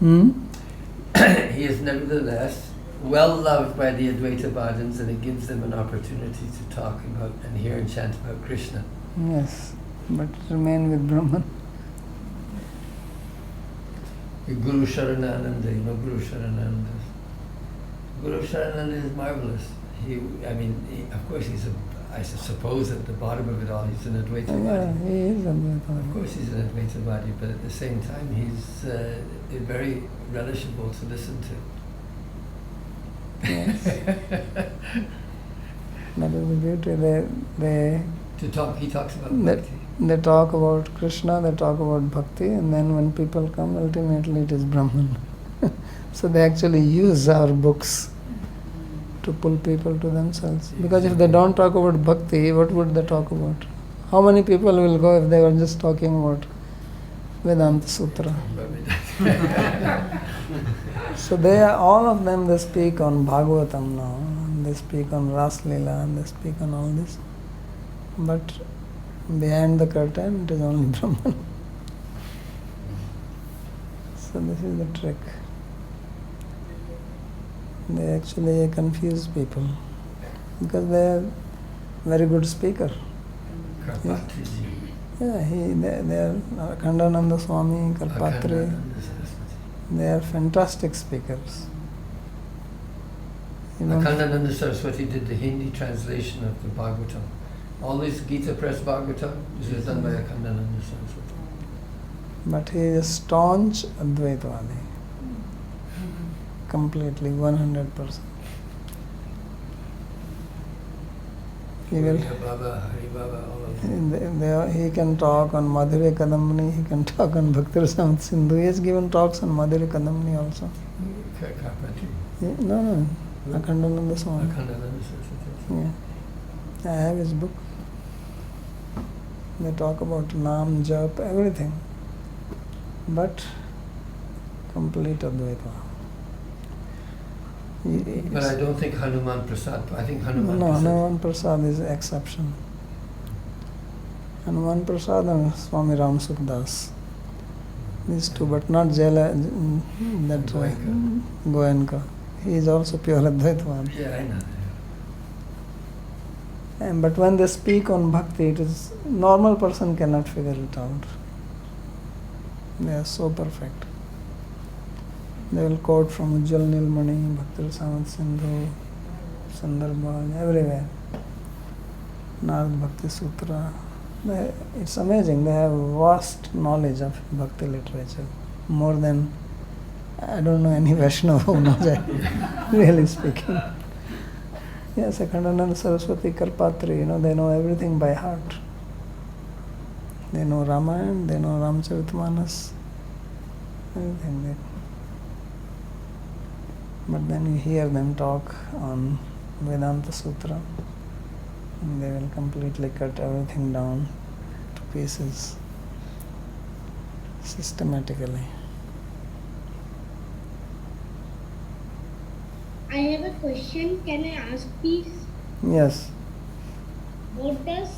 Bhajans. He is nevertheless well loved by the Advaita Bhajans, and it gives them an opportunity to talk about and hear and chant about Krishna. Yes, but remain with Brahman. Guru Sharanananda, you know Guru Sharanananda. Guru Sharananda is marvelous. Of course I suppose at the bottom of it all he's an Advaita Bhadi. Yeah, he is Advaita. Of course he's an Advaita Bhadi, but at the same time he's very relishable to listen to. Yes. That is the beauty. He talks about bhakti. They talk about Krishna, they talk about bhakti, and then when people come, ultimately it is Brahman. So they actually use our books to pull people to themselves. Because if they don't talk about bhakti, what would they talk about? How many people will go if they were just talking about Vedanta Sutra? So all of them, they speak on Bhagavatam now, they speak on Ras Leela, and they speak on all this. But behind the curtain, it is only Brahman. So this is the trick. They actually confuse people because they are very good speaker. Karpatri. Yeah, they are Akhandananda Swami, Karpatri. They are fantastic speakers. Akhandananda Saraswati did the Hindi translation of the Bhagavatam. All this Gita Press Bhagavatam is done by Akhandananda Saraswati. But he is staunch Advaitavadi. Completely, 100%. He will. Baba, Hari Baba, all of them. He can talk on Madhurya Kadambini, he can talk on Bhakti Rasamrita Sindhu. He has given talks on Madhurya Kadambini also. Karpatri. No, Akhandananda Swami. Akhandananda Saraswati. Yeah. I have his book. They talk about Nam, Jap, everything. But complete Advaita. But I don't think Hanuman Prasad. I think Hanuman No, Prasad. Hanuman Prasad is exception. Hanuman Prasad and Swami Ram Sukdas. These two, but not that Goenka. Goenka. He is also pure Advaitwad. Yeah, I know. But when they speak on bhakti, it is normal person cannot figure it out. They are so perfect. They will quote from Ujjwal Nilmani, Bhakti Rasamrita Sindhu, Sandarbha, everywhere. Narad Bhakti Sutra. It's amazing. They have vast knowledge of bhakti literature. More than, I don't know any Vaishnava who knows it, really speaking. Yes, Akhandananda Saraswati Karpatri, they know everything by heart. They know Ramayana, they know Ramcharitmanas, everything. But then you hear them talk on Vedanta Sutra, and they will completely cut everything down to pieces systematically. I have a question. Can I ask please? Yes. What does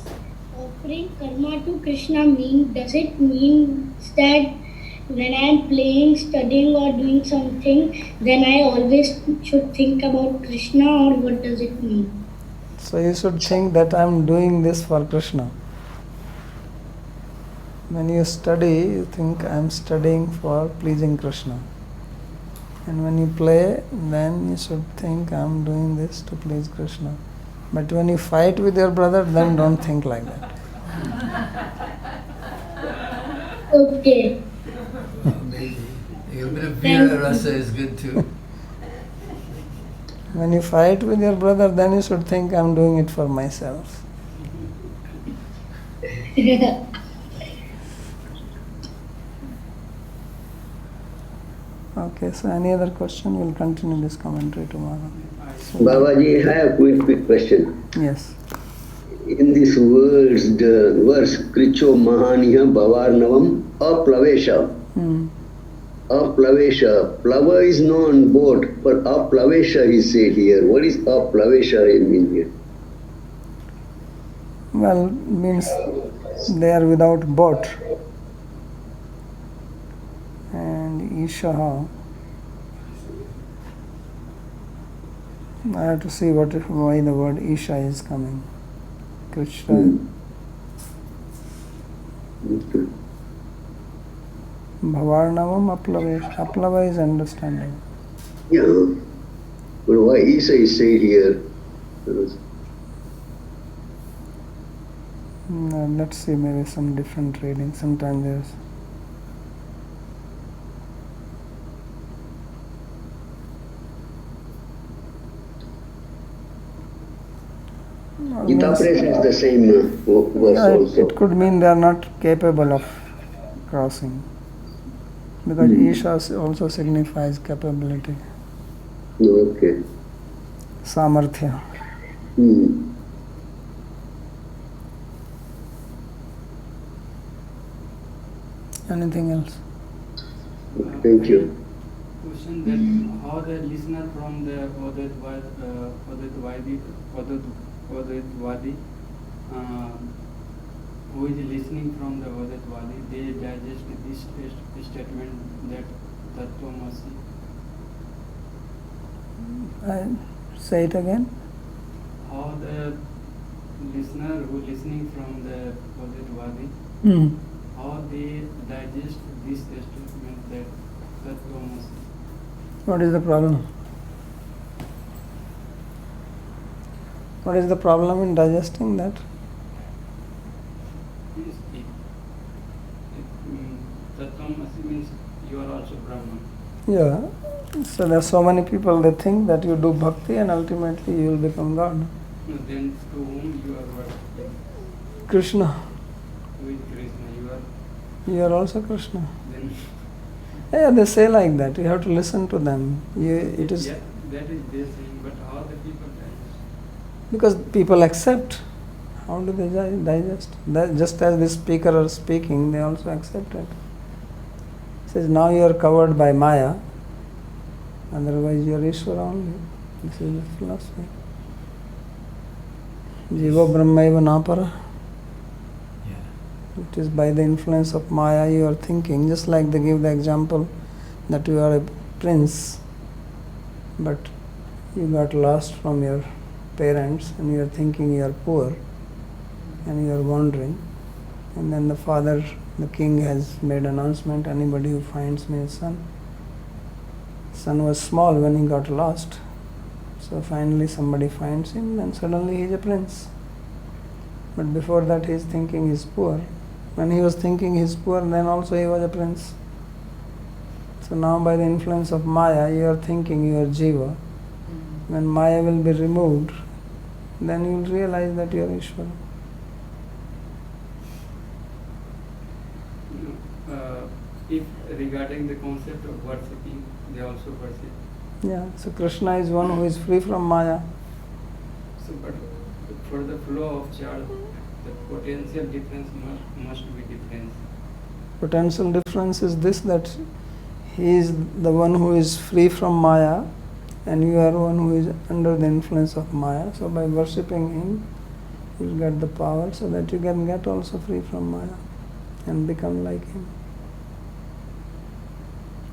offering karma to Krishna mean? Does it mean that when I am playing, studying or doing something, then I always should think about Krishna, or what does it mean? So you should think that I am doing this for Krishna. When you study, you think I am studying for pleasing Krishna. And when you play, then you should think I am doing this to please Krishna. But when you fight with your brother, then don't think like that. Okay. Maybe. A little bit of Veera Rasa is good too. When you fight with your brother, then you should think I am doing it for myself. Okay, so any other question? We'll continue this commentary tomorrow. So, Babaji, I have a quick question. yes. In this words, the verse Kricho Mahaniya Bhavarnavam Aplavesha. Aplavesha. Plava is non boat, but Aplavesha is said here. What is Aplavesha in here? Well, means they are without boat. And Ishaha. I have to see why the word Isha is coming. Krishna. Bhavarnavam Aplava. Aplava is understanding. Yeah. But why Isha is said here? Let's see, maybe some different reading. Sometimes there's. Gita Press is the same verse also. It could mean they are not capable of crossing. Because Isha also signifies capability. Okay. Samarthya. Anything else? Thank you. Question that how the listener from the Odaitwadi, who is listening from the Odaitwadi, they digest this statement that Tattvamasi. Say it again. How the listener who listening from the Odaitwadi, how they digest this statement that Tattvamasi. What is the problem? What is the problem in digesting that? Tattvamasi means you are also Brahman. Yeah. So there are so many people, they think that you do bhakti and ultimately you will become God. No, then to whom you are worshipping? Krishna. Who is Krishna? You are also Krishna. Then Yeah, they say like that. You have to listen to them. It is yeah, that is their saying, but how the people digest? because people accept. How do they digest? That just as the speaker are speaking, they also accept it. Says now you are covered by Maya, otherwise you are Ishvara only. This is the philosophy. Jiva Brahmaiva Napara. It is by the influence of Maya you are thinking, just like they give the example that you are a prince, but you got lost from your parents and you are thinking you are poor and you are wandering, and then the father, the king has made announcement, anybody who finds me a son. Son was small when he got lost, so finally somebody finds him and suddenly he is a prince. But before that he is thinking he is poor. When he was thinking he is poor, then also he was a prince. So now by the influence of Maya you are thinking you are Jiva. When Maya will be removed, then you will realize that you are Ishvara. If regarding the concept of worshipping, they also worship. Yeah, so Krishna is one who is free from Maya. So, but for the flow of child, the potential difference must be different. Potential difference is this, that he is the one who is free from Maya and you are one who is under the influence of Maya. So by worshipping him, you will get the power so that you can get also free from Maya and become like him.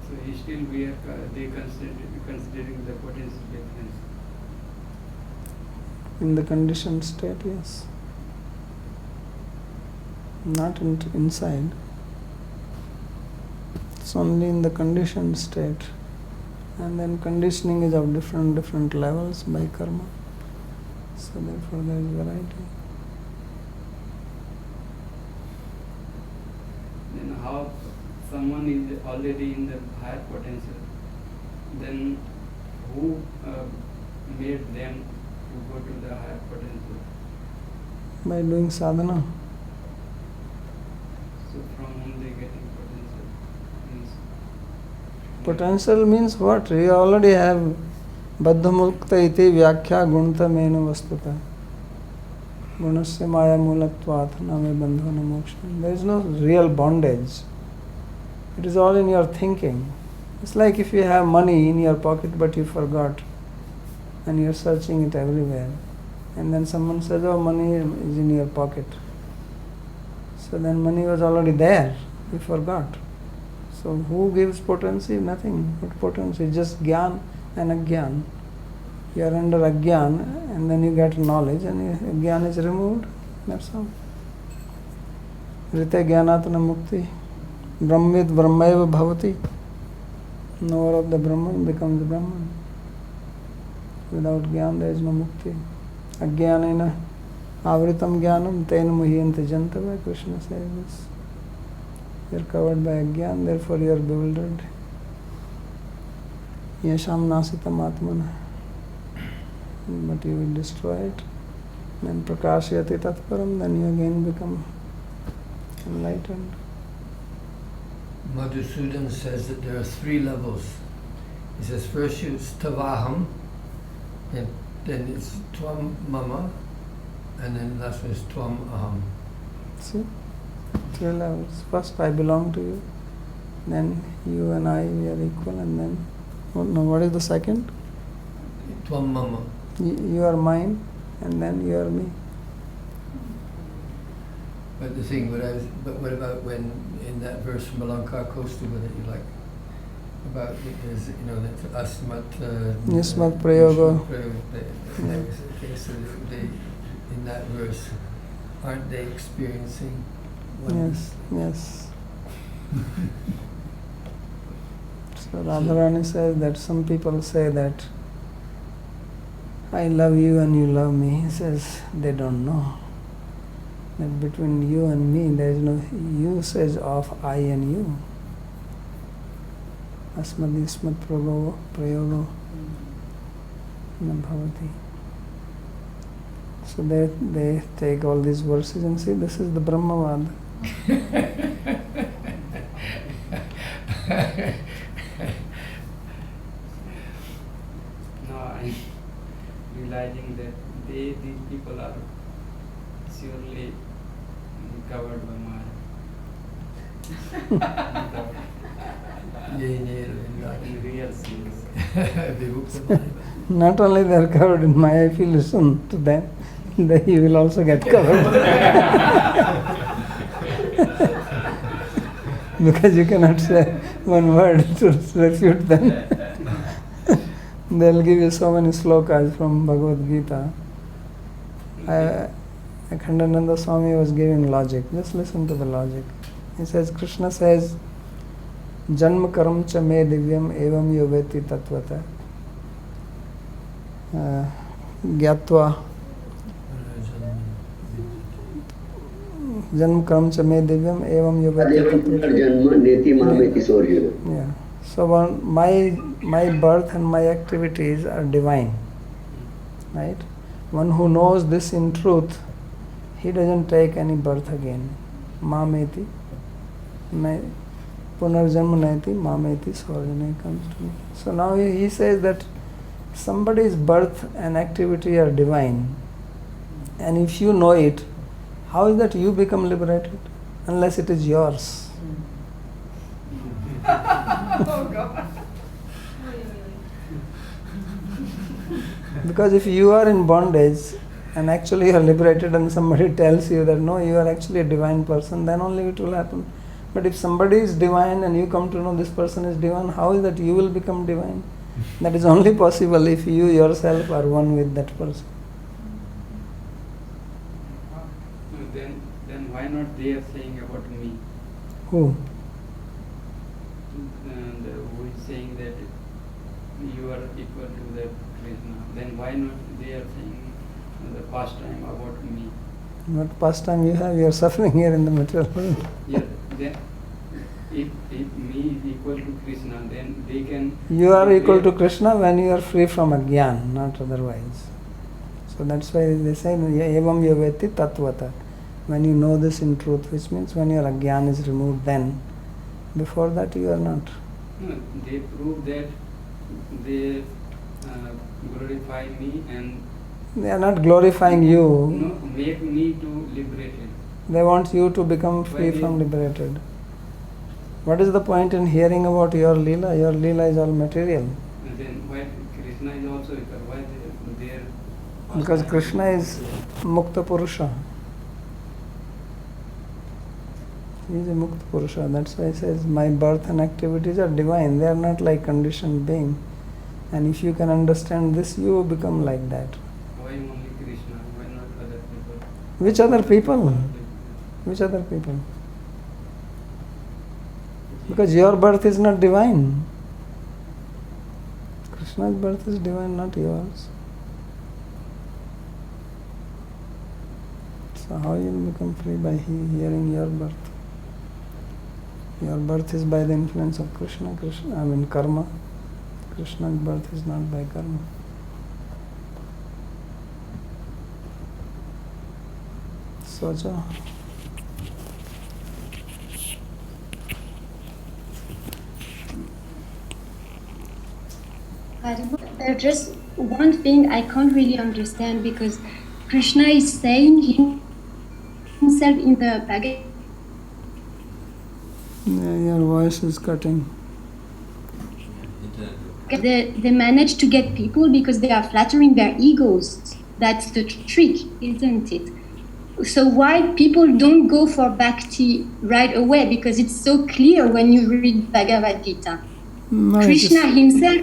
So still we are considering the potential difference. In the conditioned state, yes. Not inside. It's only in the conditioned state. And then conditioning is of different levels by karma. So therefore there is variety. Then how someone is already in the higher potential, then who made them to go to the higher potential? By doing sadhana. So from whom they getting potential? Means Potential means what? You already have Baddha Mukta iti Vyakhya Gunta Menu Vastata. Gunasya Maya Mulatvat Name Bandhana Moksha. There is no real bondage. It is all in your thinking. It's like if you have money in your pocket but you forgot and you are searching it everywhere. And then someone says, oh, money is in your pocket. So then money was already there. You forgot. So who gives potency? Nothing. But potency is just jnana and agyan. You are under agyan and then you get knowledge and agyan is removed. That's all. Rite jnanatana mukti. Brahmvid brahmaiva bhavati. Knower of the Brahman becomes Brahman. Without jnana there is no mukti. Agyanena avritam jnanam tena muhyante jantava. Krishna says this. You are covered by agyan, therefore you are bewildered. Yasham nasitam atmana. But you will destroy it. Then prakashyati tatparam, then you again become enlightened. Madhusudan says that there are 3 levels. He says first it's tavaham, and then it's tvam mama, and then last one is tvam aham. See? 3 levels. First I belong to you, then you and I, we are equal, and then, what is the second? Tvam mama. You are mine, and then you are me. But the thing, but what about when in that verse from Alankar Kaustubha that you like, about there's, that asmat Nismat prayoga. So they, in that verse, aren't they experiencing Yes, yes. So Radharani says that some people say that I love you and you love me. He says they don't know that between you and me there is no usage of I and you. Asmad ismat prayogo na bhavati. So they take all these verses and say this is the Brahmavad. Now I'm realizing that these people are surely covered by Maya. In real sense. Not only they are covered in Maya, if you listen to them, then you will also get covered. Because you cannot say one word to refute them. They'll give you so many slokas from Bhagavad Gita. Akhandananda Swami was giving logic. Just listen to the logic. He says, Krishna says, Janma karam cha me divyam evam yoveti tatvata. Gyatva. Janma karam cha me divyam evam yoveti tatvata. Janma neti mameti sorjuna. Yeah. So my birth and my activities are divine. Right? One who knows this in truth, he doesn't take any birth again. Mameti. Punarjanma naiti mameti sorjana comes to me. So now he says that somebody's birth and activity are divine. And if you know it, how is that you become liberated? Unless it is yours. Oh God. Because if you are in bondage and actually you are liberated and somebody tells you that no, you are actually a divine person, then only it will happen. But if somebody is divine and you come to know this person is divine, how is that you will become divine? That is only possible if you yourself are one with that person. Then why not they are saying about me? Who? Who is saying that you are equal to the Krishna? Then why not they are saying the pastime about me? What pastime you have? You are suffering here in the material world. Yeah, then if me is equal to Krishna, then they can. You are equal to Krishna when you are free from ajnana, not otherwise. So that's why they say evam yaveti tatvata. When you know this in truth, which means when your ajnana is removed, then before that you are not. No, they prove that they glorify me and They are not glorifying you. make me to liberated. They want you to become free from liberated. What is the point in hearing about your Leela? Your Leela is all material. And then why Krishna is also equal? Why they are? Because Krishna is Mukta Purusha. He is a Mukta Purusha. That's why he says, my birth and activities are divine. They are not like conditioned being. And if you can understand this, you become like that. Why only Krishna? Why not other people? Which other people? Which other people? Because your birth is not divine. Krishna's birth is divine, not yours. So how you will become free by hearing your birth? Your birth is by the influence of Krishna. Karma. Krishna's birth is not by karma. Socha. There's just one thing I can't really understand, because Krishna is saying himself in the Bhagavad. Your voice is cutting. They manage to get people because they are flattering their egos. That's the trick, isn't it? So why people don't go for bhakti right away? Because it's so clear when you read Bhagavad Gita. No, Krishna himself.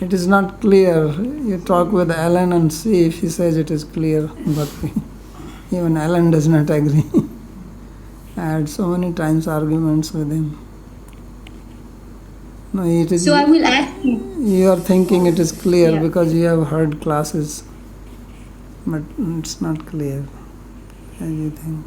It is not clear. You talk with Alan and see if he says it is clear. But even Alan does not agree. I had so many times arguments with him. No, it is. So I will ask you. You are thinking it is clear Yeah. because you have heard classes, but it's not clear as you think.